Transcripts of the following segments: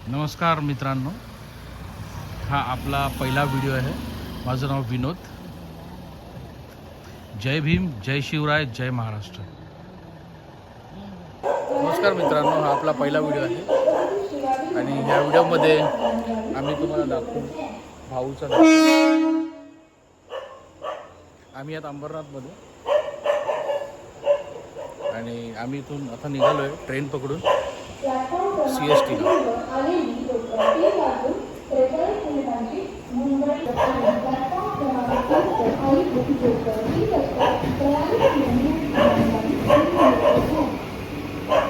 नमस्कार मित्रांनो, हा आपला पहिला व्हिडिओ आहे. माझं नाव विनोद. जय भीम, जय शिवराय, जय महाराष्ट्र. नमस्कार मित्रांनो, हा आपला पहिला व्हिडिओ आहे आणि ह्या व्हिडिओमध्ये आम्ही तुम्हाला दाखवू भाऊचा दाखवू. आम्ही आता अंबरनाथमध्ये आणि आम्ही इथून आता निघालो आहे ट्रेन पकडून CSTला.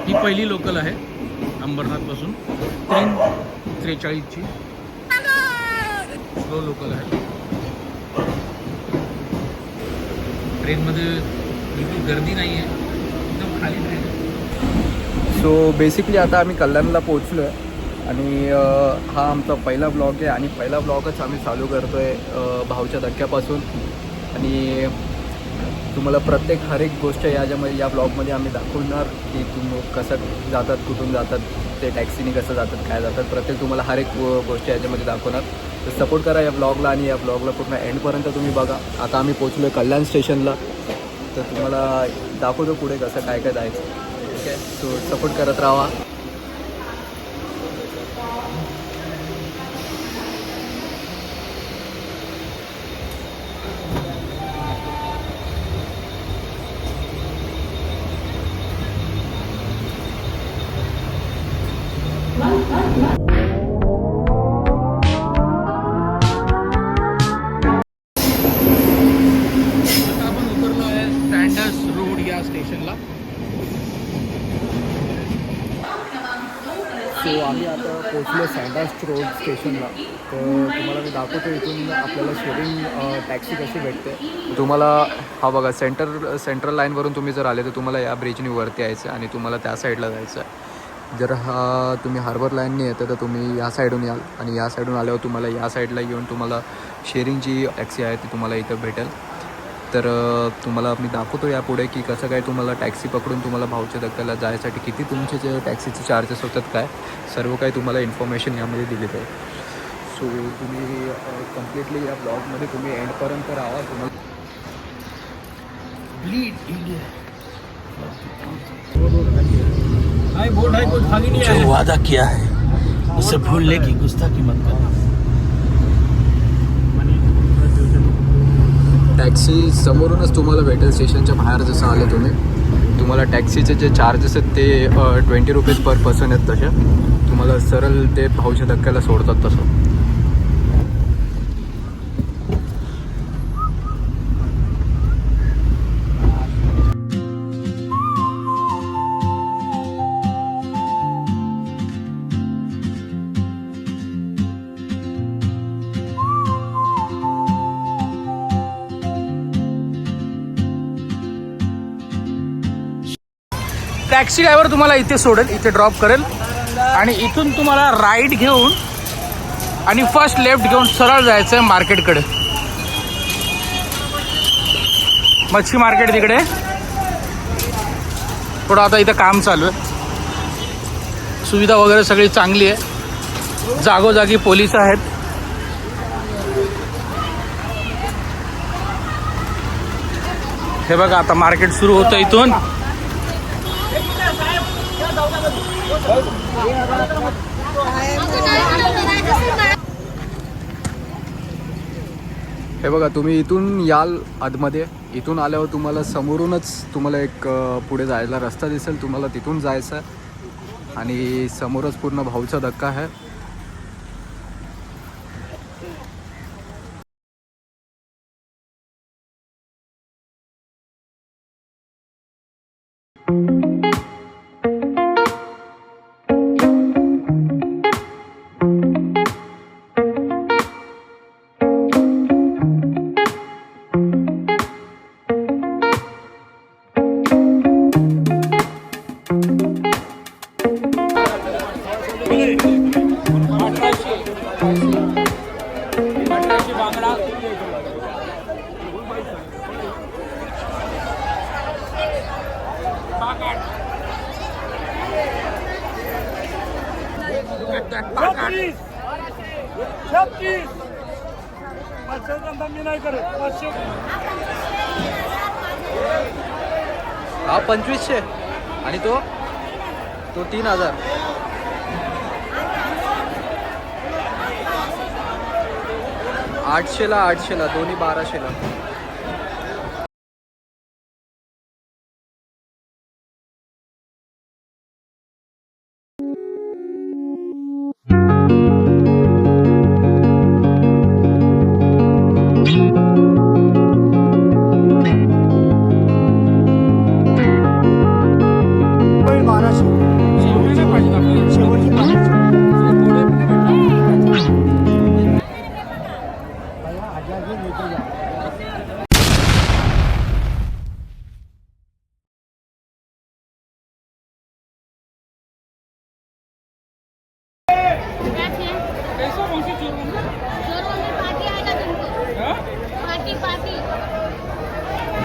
ही पहिली लोकल आहे अंबरनाथपासून 3:43ची स्लो लोकल आहे. ट्रेनमध्ये बिलकुल गर्दी नाही आहे, एकदम खाली ट्रेन आहे. सो बेसिकली आता आम्ही कल्याणला पोचलो आहे आणि हा आमचा पहिला ब्लॉग आहे आणि पहिला ब्लॉगच आम्ही चालू करतो आहे भाऊच्या धक्क्यापासून. आणि तुम्हाला प्रत्येक हर एक गोष्ट या ब्लॉगमध्ये आम्ही दाखवणार की तुम्ही कसं जातात, कुठून जातात, ते टॅक्सीने कसं जातात, काय जातात, प्रत्येक तुम्हाला हर एक गोष्ट याच्यामध्ये दाखवणार. तर सपोर्ट करा या ब्लॉगला आणि या ब्लॉगला पूर्ण एंडपर्यंत तुम्ही बघा. आता आम्ही पोचलो आहे कल्याण स्टेशनला, तर तुम्हाला दाखवतो पुढे कसं काय काय जायचं. ठीक आहे, सो सपोर्ट करत राहा. आता आपण उतरलो आहे स्टँडर्स रोड या स्टेशनला. सो आम्ही आता पोचलो सँडर्स रोड स्टेशनला. तर तुम्हाला मी दाखवतो इथून आपल्याला शेअरिंग टॅक्सी कशी भेटते. तुम्हाला हा बघा सेंट्रल लाईनवरून तुम्ही जर आले तर तुम्हाला या ब्रिजनी वरती यायचं आणि तुम्हाला त्या साईडला जायचं आहे. जर तुम्ही हार्बर लाईनने येतं तर तुम्ही या साईडून याल आणि या साईडून आल्यावर तुम्हाला या साईडला येऊन तुम्हाला शेअरिंग जी टॅक्सी आहे ती तुम्हाला इथं भेटेल. तर तुम्हाला मी दाखवतो यापुढे की कसं काय तुम्हाला टॅक्सी पकडून तुम्हाला भाऊच्या धक्क्याला जायसाठी किती तुमचे जे टॅक्सीचे चार्जेस होतात, काय सर्व काही तुम्हाला इन्फॉर्मेशन यामध्ये दिली आहे. सो तुम्ही कम्प्लिटली या ब्लॉगमध्ये तुम्ही एंडपर्यंत राहा. तुम्हाला जो वादा किया है उसे भूलने की गुस्ताखी मत करना. टॅक्सी समोरूनच तुम्हाला भेटेल. स्टेशनच्या बाहेर जसं आले तुम्हाला टॅक्सीचे जे चार्जेस आहेत ते 20 रुपीज पर पर्सन आहेत. तसे तुम्हाला सरळ ते भाऊच्या धक्क्याला सोडतात. तसं टॅक्सी ड्रायव्हर तुम्हाला इथे सोडेल, इथे ड्रॉप करेल आणि इथून तुम्हाला राईट घेऊन आणि फर्स्ट लेफ्ट घेऊन सरळ जायचं आहे मार्केटकडे. मच्छी मार्केट तिकडे. थोडं आता इथं काम चालू आहे. सुविधा वगैरे सगळी चांगली आहे. जागोजागी पोलीस आहेत. हे बघा आता मार्केट सुरू होतं इथून. हे बघा तुम्ही इथून याल आतमध्ये. इथून आल्यावर तुम्हाला समोरूनच तुम्हाला एक पुढे जायला रस्ता दिसेल. तुम्हाला तिथून जायचं आहे आणि समोरच पूर्ण भाऊचा धक्का आहे. हा 2500 आणि तो 3000. 800ला दोन्ही 1200ला.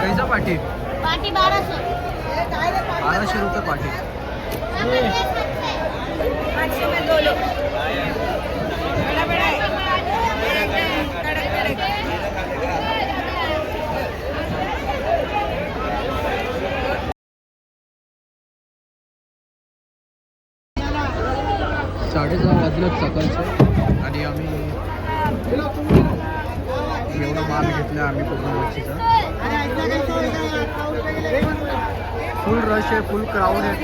कैसा पाटी? पाटी 1200 रुपये पाटी. साडेसहा वाजलेत सकाळचं आणि आम्ही एवढा माल घेतला आम्ही पूर्ण मच्छीचा. फुल रश आहे, फुल क्राऊड आहे.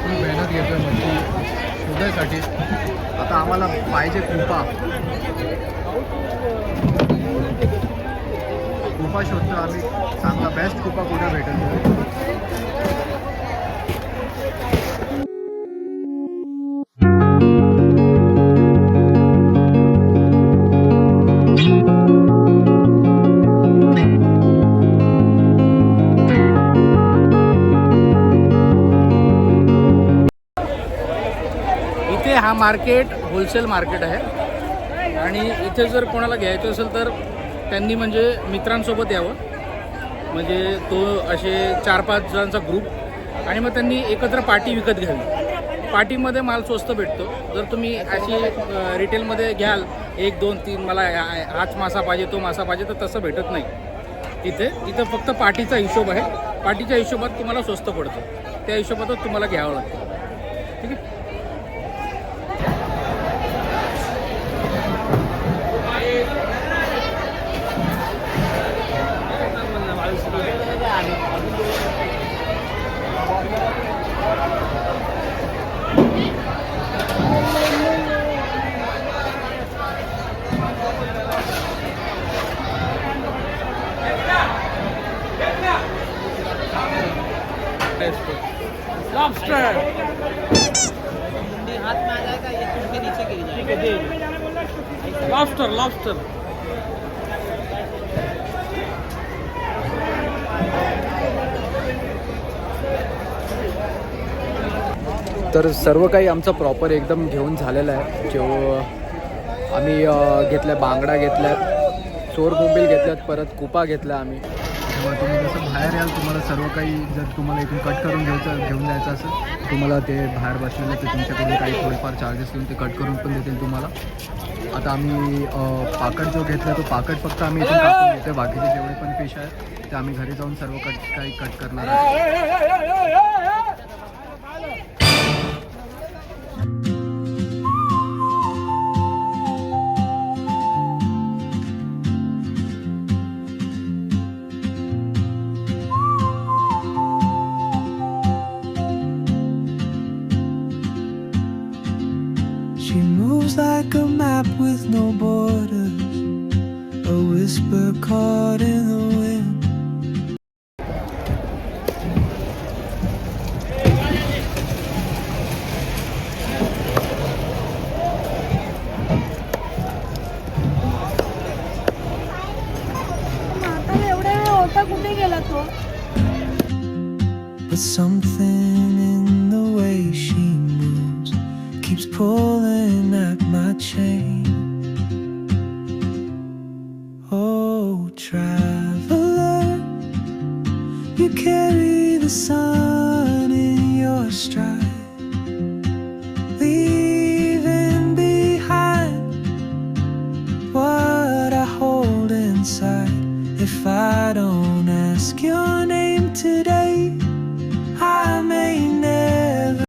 फुल मेहनत घेतोय मच्छी शोधायसाठी. आता आम्हाला पाहिजे कृपा शोधतो आम्ही. चांगला बेस्ट कृपा कुठे भेटेल. इथे हा मार्केट होलसेल मार्केट आहे आणि इथे जर कोणाला घ्यायचं असेल तर त्यांनी म्हणजे मित्रांसोबत यावं. म्हणजे तो असे 4-5 जणांचा ग्रुप आणि मग त्यांनी एकत्र पाटी विकत घ्यावी. पाटीमध्ये माल स्वस्त भेटतो. जर तुम्ही अशी रिटेलमध्ये घ्याल 1, 2, 3 मला हाच मासा पाहिजे तो मासा पाहिजे तर तसं भेटत नाही. इथं फक्त पाटीचा हिशोब आहे. पाटीच्या हिशोबात तुम्हाला स्वस्त पडतं. त्या हिशोबातच तुम्हाला घ्यावं लागतं. ठीक आहे. लॉबस्टर हाथ में आ जाएगा, ये टूट के नीचे गिर जाएगा. लॉबस्टर तर सर्व काही आमचं प्रॉपर एकदम घेऊन झालेलं आहे. आम्ही घेतल्या बांगडा घेतल्यात, चोर बोंबील घेतल्यात, परत कुपा घेतला आम्ही. तेव्हा तुम्ही जसं बाहेर याल तुम्हाला सर्व काही जर तुम्हाला इथून कट करून घेऊन जायचं असेल तुम्हाला ते बाहेर बसलेलं ते तुमच्याकडून काही थोडेफार चार्जेस घेऊन ते कट करून पण देतील तुम्हाला. आता आम्ही पाकट जो घेतला तो पाकट फक्त आम्ही इथून कापून घेतो. बाकीचे जेवढे पण फिश आहेत ते आम्ही घरी जाऊन सर्व काही कट करणार आहे. She moves like a map with no borders, a whisper caught in the wind. आता एवढा वेळ होता कुठे गेला तो? But something in the way she moves keeps pulling at my chain. Oh, traveler, you carry the sun. ask your name today.